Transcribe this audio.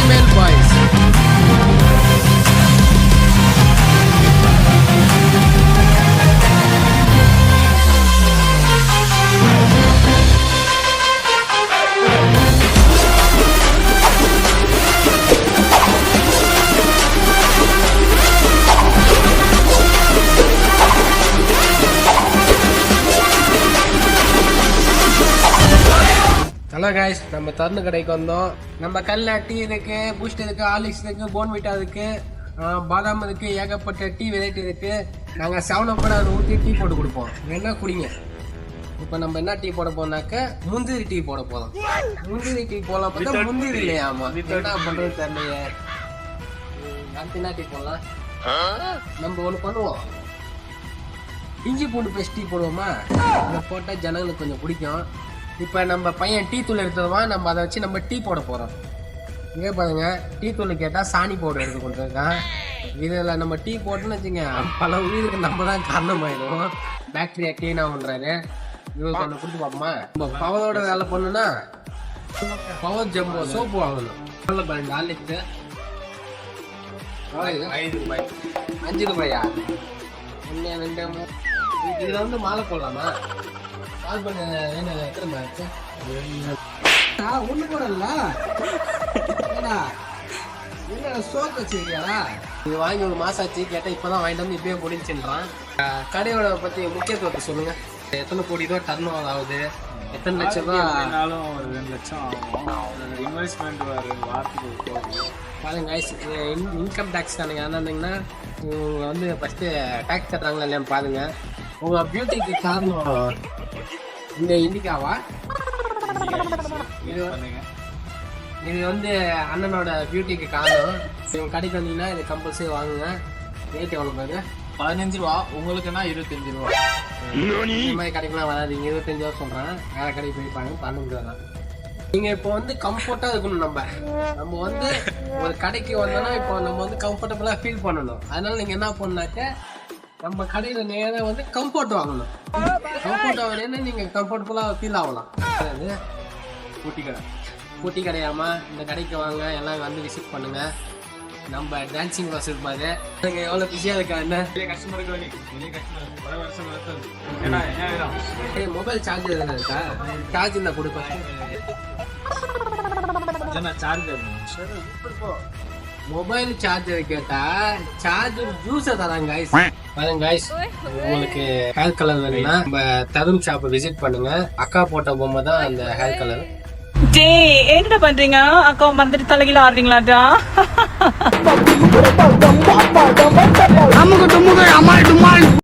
female boys. Hello guys, நம்ம தருணு கடைக்கு வந்தோம். நம்ம கல்ல டீ இருக்கு, பூஸ்ட் இருக்கு, ஹார்லிக்ஸ் இருக்கு, போன்விட்டா இருக்கு, பாதாம் இருக்கு, ஏகப்பட்ட டீ வெரைட்டி இருக்கு. நாங்கள் 7 கூட அதை ஊற்றி டீ போட்டு கொடுப்போம். என்ன குடிங்க. இப்போ நம்ம என்ன டீ போட போனாக்க முந்திரி டீ போட போதும். முந்திரி டீ போடலாம் பார்த்தா முந்திரி இல்லையாமா, என்ன பண்ணுறது தெரியலையே. அடுத்து என்ன டீ போடலாம்? நம்ம ஒன்று பண்ணுவோம், இஞ்சி பூண்டு பேஸ்ட் டீ போடுவோமா? அதை போட்டால் ஜனங்களுக்கு கொஞ்சம் பிடிக்கும். இப்போ நம்ம பையன் டீ தூள் எடுத்ததுமா, நம்ம அதை வச்சு நம்ம டீ போட போகிறோம். இங்கே பாருங்க, டீ தூள் கேட்டால் சாணி பவுடர் எடுத்து கொடுத்துருக்கான். இதில் நம்ம டீ போட்டோன்னு வச்சுங்க, பல உயிருக்கு நம்ம தான் காரணமாயிடும். பேக்டீரியா க்ளீனாக பண்ணுறாரு. இவருக்கு ஒன்று கொடுத்து பார்ப்போமா? நம்ம பவரோட வேலை பண்ணுன்னா பவர் ஜம்போ சோப்பு வாங்கணும். சொல்ல பாருங்க, ஹார்லிக்ஸு 5 ரூபாய். 5 ரூபாயா? 1 2 3. இதில் வந்து மாலை போடலாமா? கால் பண்ண என்ன எத்தனை ஒண்ணு போடல. என்ன சோப்பு வச்சிருக்கியா? இது வாங்கி ஒரு மாசம் ஆச்சு. கேட்டா இப்பதான் வாங்கிட்டு வந்து இப்பயே முடிச்சுன்றான். கடையோட பத்தி முக்கியத்துவத்தை சொல்லுங்க. எத்தனை கோடி ரூபா டர்ன் ஆகுது? எத்தனை லட்சம் ரூபா? ஒரு 2 லட்சம் ஆகும். இன்வெஸ்ட்மெண்ட் வாரத்துக்கு பாருங்க, இன்கம் டேக்ஸ் தானுங்க. என்னன்னா இவங்க வந்து ஃபர்ஸ்ட் டேக்ஸ் கட்டுறாங்களா இல்லையான்னு பாருங்க. உங்க பியூட்டிக்கு காரணம் இந்த இண்டிகாவா? இது வந்து அண்ணனோட பியூட்டிக்கு காரணம். இவங்க கடைக்கு வந்தீங்கன்னா இது கம்பல்சரி வாங்குங்க. ரேட் எவ்வளோ பாருங்க? 15 ரூபா. உங்களுக்குன்னா 25 ரூபா. இந்த மாதிரி கடைக்கெல்லாம் வராதிங்க. 25 ரூபா சொல்கிறேன். வேற கடைக்கு போய் பாருங்க, 15 ரூபா தான். நீங்கள் இப்போ வந்து கம்ஃபர்ட்டாக இருக்கணும். நம்ம வந்து ஒரு கடைக்கு வந்தோம்னா இப்போ நம்ம வந்து கம்ஃபர்டபுளாக ஃபீல் பண்ணணும். அதனால நீங்கள் என்ன பண்ணாக்க நம்ம கடையில் நேராக வந்து கம்ஃபர்ட் வாங்கணும். கம்ஃபர்ட் வாங்கினேன்னா நீங்கள் கம்ஃபர்டபுளாக ஃபீல் ஆகலாம். அது பூட்டி கடையாமா? இந்த கடைக்கு வாங்க, எல்லாம் வந்து விசிட் பண்ணுங்க. நம்ம டான்சிங் கிளாஸ் இருப்பாரு. நீங்கள் எவ்வளோ பிஸியாக இருக்கா? என்ன மொபைல் சார்ஜர் எதுனா இருக்கா? சார்ஜ் இருந்தால் கொடுப்பேன். மொபைல் சார்ஜர் கேட்டா சார்ஜர் ஜூஸை தராங்க கைஸ். பாருங்க கைஸ், உங்களுக்கு ஹேர் கலர் வேணும்னா நம்ம தருண் ஷாப்பை விசிட் பண்ணுங்க. அக்கா போட்ட பொம்மை தான் அந்த ஹேர் கலர். என்ன பண்றீங்க? அக்கா மறந்துட்டு தலைகீழ ஆடுறீங்களாடா?